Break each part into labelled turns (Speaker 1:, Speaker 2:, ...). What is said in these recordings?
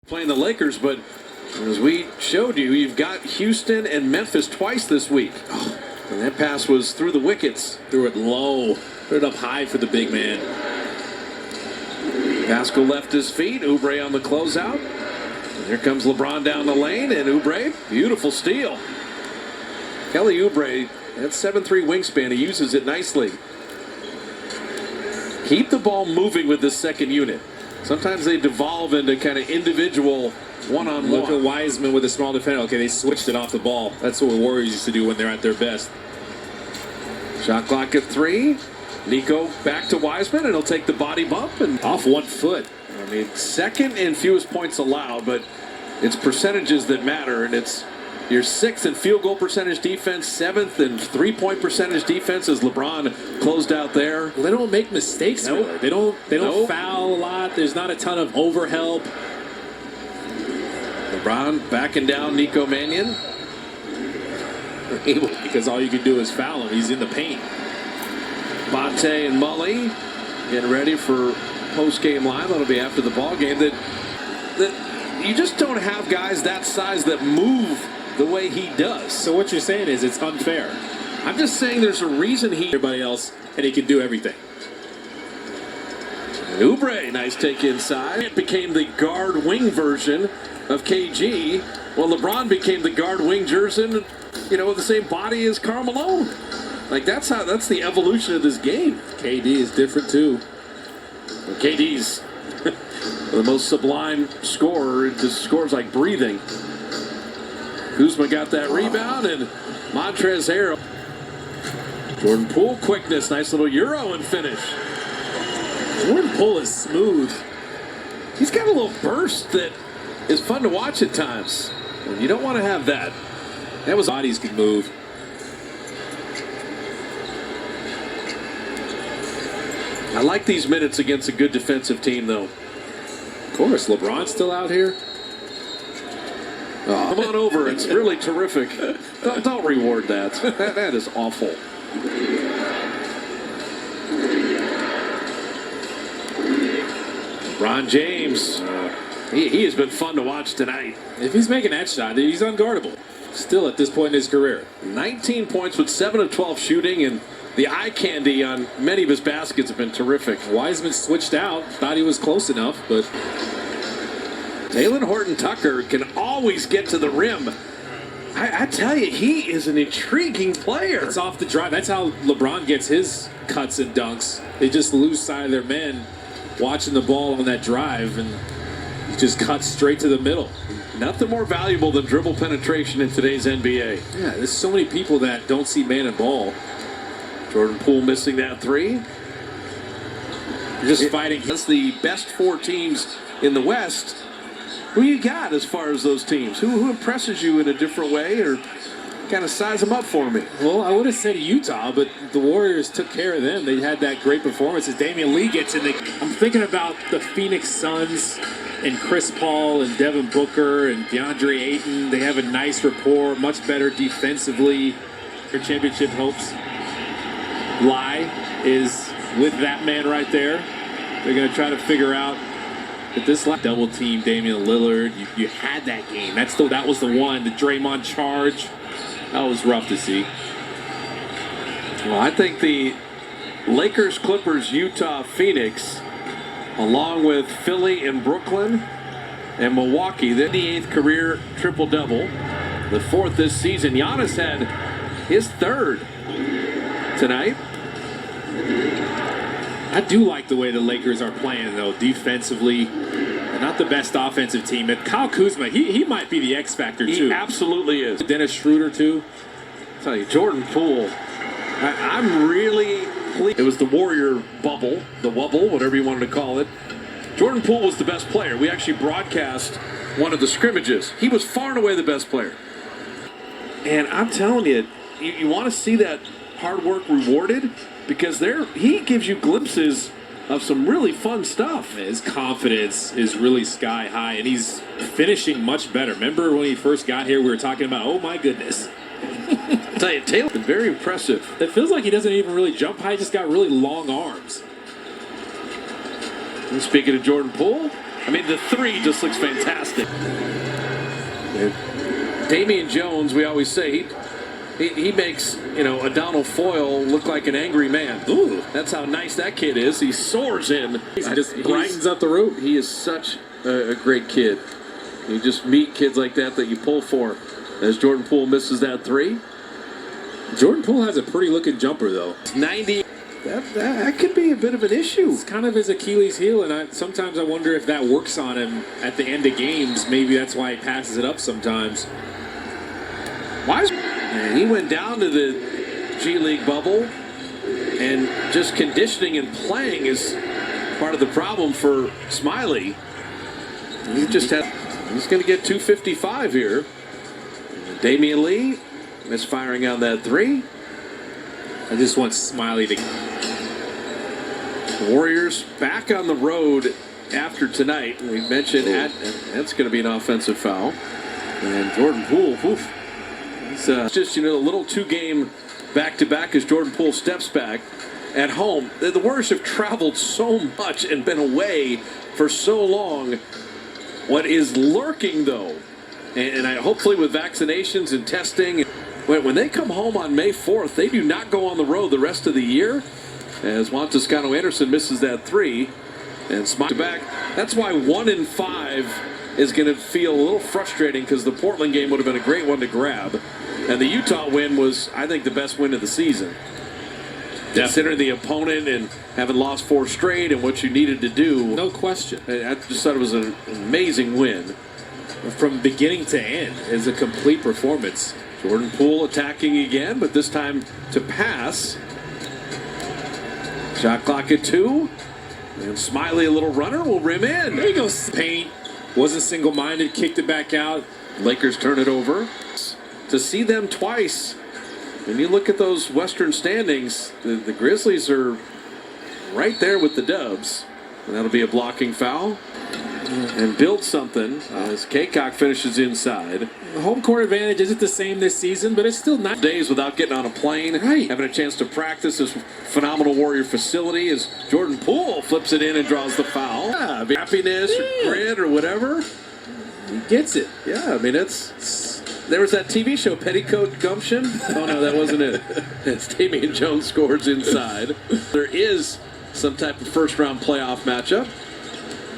Speaker 1: playing the Lakers, but as we showed you, you've got Houston and Memphis twice this week. And that pass was through the wickets.
Speaker 2: Threw it low, put it up high for the big man.
Speaker 1: Pascal left his feet, Oubre on the closeout. And here comes LeBron down the lane, and Oubre, beautiful steal. Kelly Oubre, that 7'3" wingspan, he uses it nicely. Keep the ball moving with this second unit. Sometimes they devolve into kind of individual one-on-one.
Speaker 2: Look at Wiseman with a small defender. Okay, they switched it off the ball. That's what the Warriors used to do when they're at their best.
Speaker 1: Shot clock at 3. Nico back to Wiseman, and he'll take the body bump. And
Speaker 2: off 1 foot.
Speaker 1: I mean, second and fewest points allowed, but it's percentages that matter, and it's your 6th in field goal percentage defense, 7th in three-point percentage defense as LeBron closed out there.
Speaker 2: Well, they don't make mistakes.
Speaker 1: Nope.
Speaker 2: They don't foul a lot. There's not a ton of overhelp.
Speaker 1: LeBron backing down Nico Mannion.
Speaker 2: Because all you can do is foul him. He's in the paint.
Speaker 1: Bate and Mully getting ready for post-game line. That'll be after the ball game. That you just don't have guys that size that move the way he does.
Speaker 2: So what you're saying is it's unfair.
Speaker 1: I'm just saying there's a reason
Speaker 2: everybody else, and he can do everything.
Speaker 1: Oubre, nice take inside. It became the guard wing version of KG. Well, LeBron became the guard wing version, with the same body as Karl Malone. Like that's the evolution of this game.
Speaker 2: KD is different too.
Speaker 1: KD's the most sublime scorer. It just scores like breathing. Kuzma got that rebound, and Montrezl Harrell. Jordan Poole, quickness, nice little Euro and finish.
Speaker 2: Jordan Poole is smooth.
Speaker 1: He's got a little burst that is fun to watch at times. And you don't want to have that.
Speaker 2: That was bodies can move.
Speaker 1: I like these minutes against a good defensive team, though.
Speaker 2: Of course, LeBron's still out here.
Speaker 1: Oh, come on over. It's really terrific. Don't reward that. That is awful. LeBron James. He has been fun to watch tonight.
Speaker 2: If he's making that shot, he's unguardable. Still at this point in his career.
Speaker 1: 19 points with 7 of 12 shooting, and the eye candy on many of his baskets have been terrific.
Speaker 2: Wiseman switched out. Thought he was close enough, but
Speaker 1: Talen Horton-Tucker can always get to the rim. I tell you, he is an intriguing player.
Speaker 2: It's off the drive. That's how LeBron gets his cuts and dunks. They just lose sight of their men watching the ball on that drive, and he just cuts straight to the middle.
Speaker 1: Nothing more valuable than dribble penetration in today's NBA.
Speaker 2: Yeah, there's so many people that don't see man and ball.
Speaker 1: Jordan Poole missing that 3.
Speaker 2: You're just fighting.
Speaker 1: That's the best 4 teams in the West. Who you got as far as those teams? Who impresses you in a different way, or kind of size them up for me?
Speaker 2: Well, I would have said Utah, but the Warriors took care of them. They had that great performance as Damian Lee gets in. I'm thinking about the Phoenix Suns and Chris Paul and Devin Booker and DeAndre Ayton. They have a nice rapport, much better defensively. Their championship hopes lie is with that man right there. They're going to try to figure out that this double team Damian Lillard. You had that game. That was the one. The Draymond charge. That was rough to see.
Speaker 1: Well, I think the Lakers, Clippers, Utah, Phoenix, along with Philly and Brooklyn and Milwaukee, the 88th career triple-double, the 4th this season. Giannis had his 3rd tonight.
Speaker 2: I do like the way the Lakers are playing, though, defensively. They're not the best offensive team. And Kyle Kuzma, he might be the X factor, too.
Speaker 1: He absolutely is.
Speaker 2: Dennis Schroeder, too.
Speaker 1: I'll tell you, Jordan Poole, I'm really pleased. It was the Warrior bubble, the wubble, whatever you wanted to call it. Jordan Poole was the best player. We actually broadcast one of the scrimmages. He was far and away the best player. And I'm telling you, you want to see that hard work rewarded, because he gives you glimpses of some really fun stuff.
Speaker 2: His confidence is really sky high, and he's finishing much better. Remember when he first got here, we were talking about, oh my goodness.
Speaker 1: I'll tell you, Taylor's been very impressive.
Speaker 2: It feels like he doesn't even really jump high, he just got really long arms.
Speaker 1: And speaking of Jordan Poole, I mean, the three just looks fantastic. Damian Jones, we always say, he makes, a Donald Foyle look like an angry man.
Speaker 2: Ooh.
Speaker 1: That's how nice that kid is. He soars in.
Speaker 2: He just brightens up the room.
Speaker 1: He is such a great kid. You just meet kids like that you pull for. As Jordan Poole misses that three.
Speaker 2: Jordan Poole has a pretty looking jumper, though.
Speaker 1: 90. That could be a bit of an issue.
Speaker 2: It's kind of his Achilles heel, and sometimes I wonder if that works on him at the end of games. Maybe that's why he passes it up sometimes.
Speaker 1: And he went down to the G League bubble, and just conditioning and playing is part of the problem for Smiley. He's going to get 255 here. Damian Lee misfiring on that three.
Speaker 2: I just want Smiley to...
Speaker 1: The Warriors back on the road after tonight. We mentioned that's going to be an offensive foul. And Jordan Poole, it's just, a little two-game back-to-back as Jordan Poole steps back at home. The Warriors have traveled so much and been away for so long. What is lurking, though, and hopefully with vaccinations and testing, when they come home on May 4th, they do not go on the road the rest of the year, as Juan Toscano-Anderson misses that three and Smiley back. That's why 1-5 is going to feel a little frustrating, because the Portland game would have been a great one to grab. And the Utah win was, I think, the best win of the season. Considering the opponent and having lost 4 straight and what you needed to do.
Speaker 2: No question.
Speaker 1: I just thought it was an amazing win.
Speaker 2: From beginning to end, it's a complete performance.
Speaker 1: Jordan Poole attacking again, but this time to pass. Shot clock at 2. And Smiley, a little runner, will rim in.
Speaker 2: There you go. Paint. Wasn't single-minded, kicked it back out.
Speaker 1: Lakers turn it over. To see them twice, when you look at those Western standings, the Grizzlies are right there with the Dubs. And that'll be a blocking foul. And build something as Kaycock finishes inside.
Speaker 2: The home court advantage isn't the same this season, but it's still not.
Speaker 1: Days without getting on a plane, having a chance to practice this phenomenal Warrior facility as Jordan Poole flips it in and draws the foul. Yeah, happiness or grit or whatever.
Speaker 2: He gets it.
Speaker 1: Yeah, I mean, there was that TV show, Petticoat Gumption. Oh, no, that wasn't it. It's Damian Jones scores inside. There is some type of first-round playoff matchup.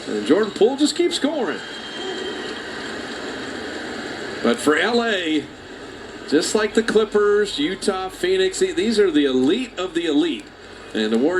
Speaker 1: And Jordan Poole just keeps scoring. But for LA, just like the Clippers, Utah, Phoenix, these are the elite of the elite. And the Warriors